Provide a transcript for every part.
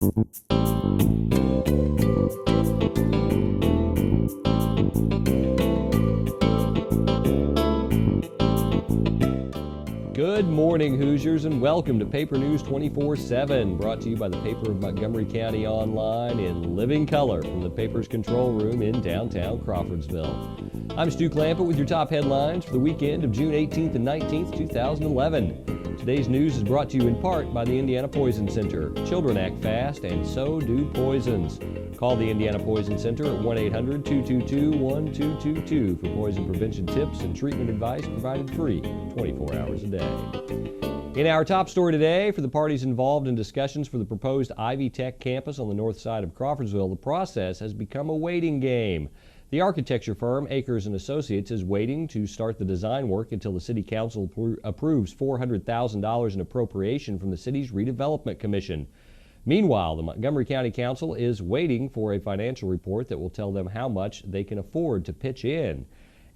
Good morning, Hoosiers, and welcome to Paper News 24/7, brought to you by the Paper of Montgomery County Online in living color from the paper's control room in downtown Crawfordsville. I'm Stu Clampett with your top headlines for the weekend of June 18th and 19th, 2011. Today's news is brought to you in part by the Indiana Poison Center. Children act fast, and so do poisons. Call the Indiana Poison Center at 1-800-222-1222 for poison prevention tips and treatment advice provided free 24 hours a day. In our top story today, for the parties involved in discussions for the proposed Ivy Tech campus on the north side of Crawfordsville, the process has become a waiting game. The architecture firm Akers & Associates is waiting to start the design work until the City Council approves $400,000 in appropriation from the city's redevelopment commission. Meanwhile, the Montgomery County Council is waiting for a financial report that will tell them how much they can afford to pitch in.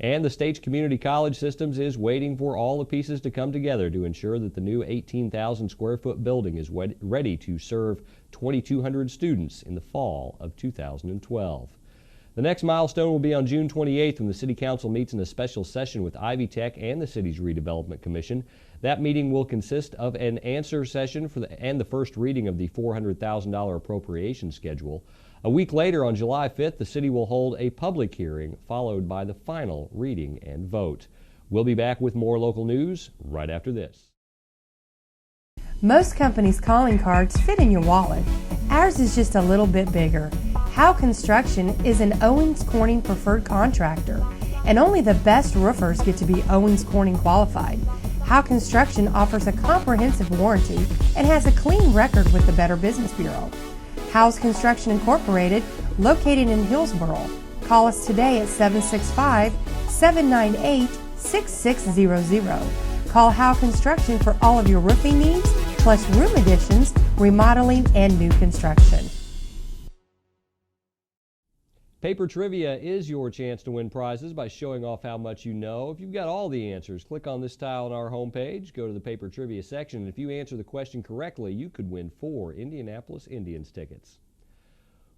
And the state's community college systems is waiting for all the pieces to come together to ensure that the new 18,000 square foot building is ready to serve 2,200 students in the fall of 2012. The next milestone will be on June 28th when the City Council meets in a special session with Ivy Tech and the city's redevelopment commission. That meeting will consist of an answer session and the first reading of the $400,000 appropriation schedule. A week later, on July 5th, the city will hold a public hearing followed by the final reading and vote. We'll be back with more local news right after this. Most companies' calling cards fit in your wallet. Ours is just a little bit bigger. Howe Construction is an Owens Corning preferred contractor, and only the best roofers get to be Owens Corning qualified. Howe Construction offers a comprehensive warranty and has a clean record with the Better Business Bureau. Howe's Construction Incorporated, located in Hillsboro. Call us today at 765-798-6600. Call Howe Construction for all of your roofing needs, plus room additions, remodeling, and new construction. Paper Trivia is your chance to win prizes by showing off how much you know. If you've got all the answers, click on this tile on our homepage, go to the Paper Trivia section, and if you answer the question correctly, you could win 4 Indianapolis Indians tickets.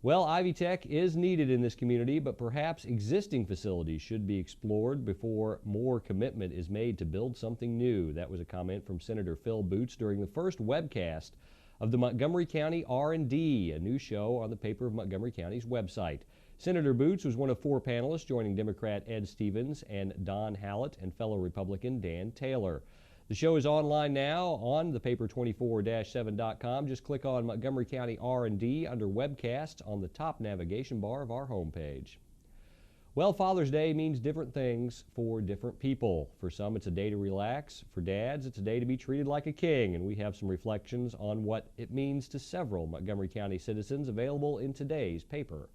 Well, Ivy Tech is needed in this community, but perhaps existing facilities should be explored before more commitment is made to build something new. That was a comment from Senator Phil Boots during the first webcast of the Montgomery County R&D, a new show on the Paper of Montgomery County's website. Senator Boots was one of 4 panelists, joining Democrat Ed Stevens and Don Hallett and fellow Republican Dan Taylor. The show is online now on thepaper24-7.com. Just click on Montgomery County R&D under webcasts on the top navigation bar of our homepage. Well, Father's Day means different things for different people. For some, it's a day to relax. For dads, it's a day to be treated like a king, and we have some reflections on what it means to several Montgomery County citizens available in today's paper.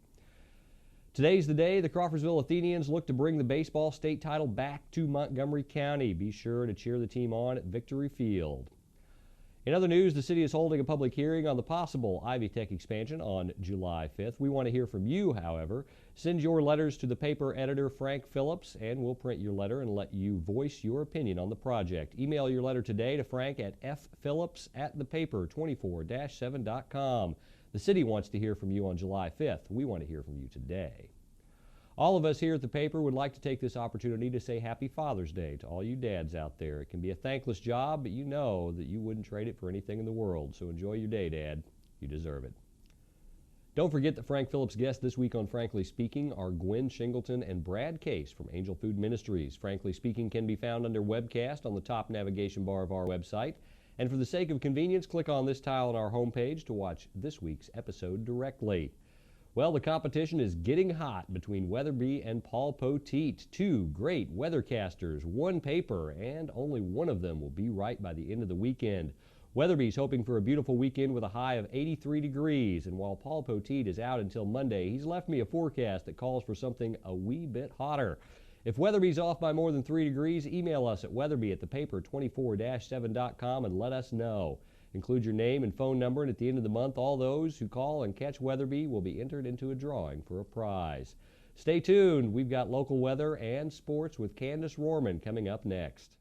Today's the day the Crawfordsville Athenians look to bring the baseball state title back to Montgomery County. Be sure to cheer the team on at Victory Field. In other news, the city is holding a public hearing on the possible Ivy Tech expansion on July 5th. We want to hear from you, however. Send your letters to the paper editor, Frank Phillips, and we'll print your letter and let you voice your opinion on the project. Email your letter today to Frank at fphillips@thepaper24-7.com. The city wants to hear from you on July 5th. We want to hear from you today. All of us here at the paper would like to take this opportunity to say Happy Father's Day to all you dads out there. It can be a thankless job, but you know that you wouldn't trade it for anything in the world. So enjoy your day, Dad. You deserve it. Don't forget that Frank Phillips' guests this week on Frankly Speaking are Gwen Shingleton and Brad Case from Angel Food Ministries. Frankly Speaking can be found under webcast on the top navigation bar of our website. And for the sake of convenience, click on this tile on our homepage to watch this week's episode directly. Well, the competition is getting hot between Weatherby and Paul Poteet, 2 great weathercasters, 1 paper, and only one of them will be right by the end of the weekend. Weatherby's hoping for a beautiful weekend with a high of 83 degrees, and while Paul Poteet is out until Monday, he's left me a forecast that calls for something a wee bit hotter. If Weatherby's off by more than 3 degrees, email us at weatherby@thepaper24-7.com and let us know. Include your name and phone number, and at the end of the month, all those who call and catch Weatherby will be entered into a drawing for a prize. Stay tuned. We've got local weather and sports with Candace Rohrman coming up next.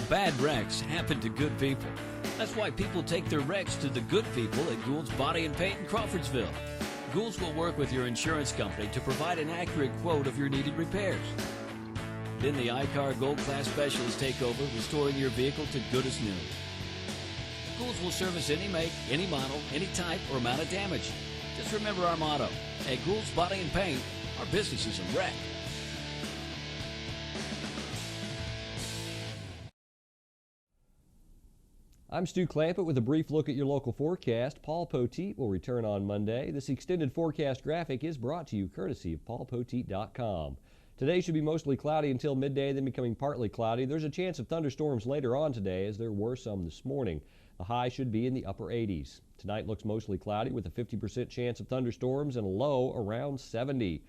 bad wrecks happen to good people. That's why people take their wrecks to the good people at Gould's Body and Paint in Crawfordsville. Gould's will work with your insurance company to provide an accurate quote of your needed repairs. Then the iCar Gold Class specialists take over, restoring your vehicle to good as new. Gould's will service any make, any model, any type, or amount of damage. Just remember our motto. At Gould's Body and Paint, our business is a wreck. I'm Stu Clampett with a brief look at your local forecast. Paul Poteet will return on Monday. This extended forecast graphic is brought to you courtesy of paulpoteet.com. Today should be mostly cloudy until midday, then becoming partly cloudy. There's a chance of thunderstorms later on today, as there were some this morning. The high should be in the upper 80s. Tonight looks mostly cloudy with a 50% chance of thunderstorms and a low around 70.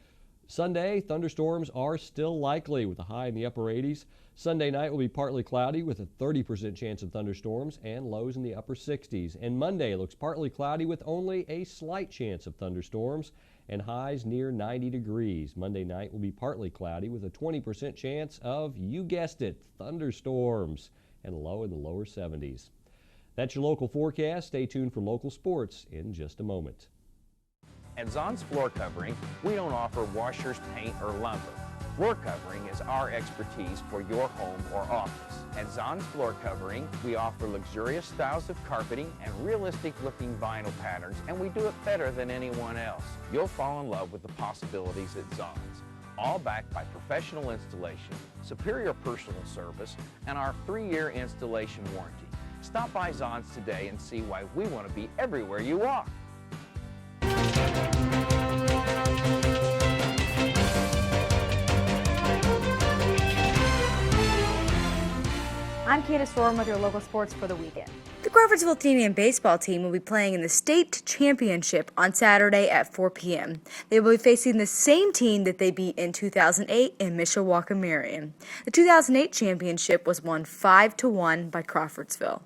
Sunday, thunderstorms are still likely with a high in the upper 80s. Sunday night will be partly cloudy with a 30% chance of thunderstorms and lows in the upper 60s. And Monday looks partly cloudy with only a slight chance of thunderstorms and highs near 90 degrees. Monday night will be partly cloudy with a 20% chance of, you guessed it, thunderstorms and a low in the lower 70s. That's your local forecast. Stay tuned for local sports in just a moment. At Zhaans Floor Covering, we don't offer washers, paint, or lumber. Floor covering is our expertise for your home or office. At Zhaans Floor Covering, we offer luxurious styles of carpeting and realistic-looking vinyl patterns, and we do it better than anyone else. You'll fall in love with the possibilities at Zhaans, all backed by professional installation, superior personal service, and our 3-year installation warranty. Stop by Zhaans today and see why we want to be everywhere you are. I'm Candace Roran with your local sports for the weekend. The Crawfordsville Athenian baseball team will be playing in the state championship on Saturday at 4 p.m. They will be facing the same team that they beat in 2008 in Mishawaka-Marion. The 2008 championship was won 5-1 by Crawfordsville.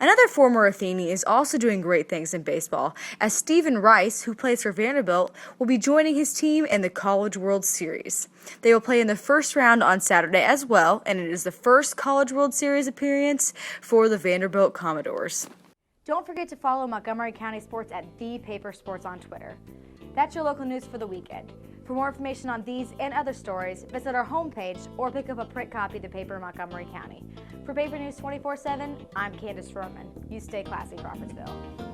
Another former Athenian is also doing great things in baseball, as Stephen Rice, who plays for Vanderbilt, will be joining his team in the College World Series. They will play in the first round on Saturday as well, and it is the first College World Series appearance for the Vanderbilt Commodores. Don't forget to follow Montgomery County Sports at The Paper Sports on Twitter. That's your local news for the weekend. For more information on these and other stories, visit our homepage or pick up a print copy of the paper in Montgomery County. For Paper News 24/7, I'm Candace Roman. You stay classy, Crawfordsville.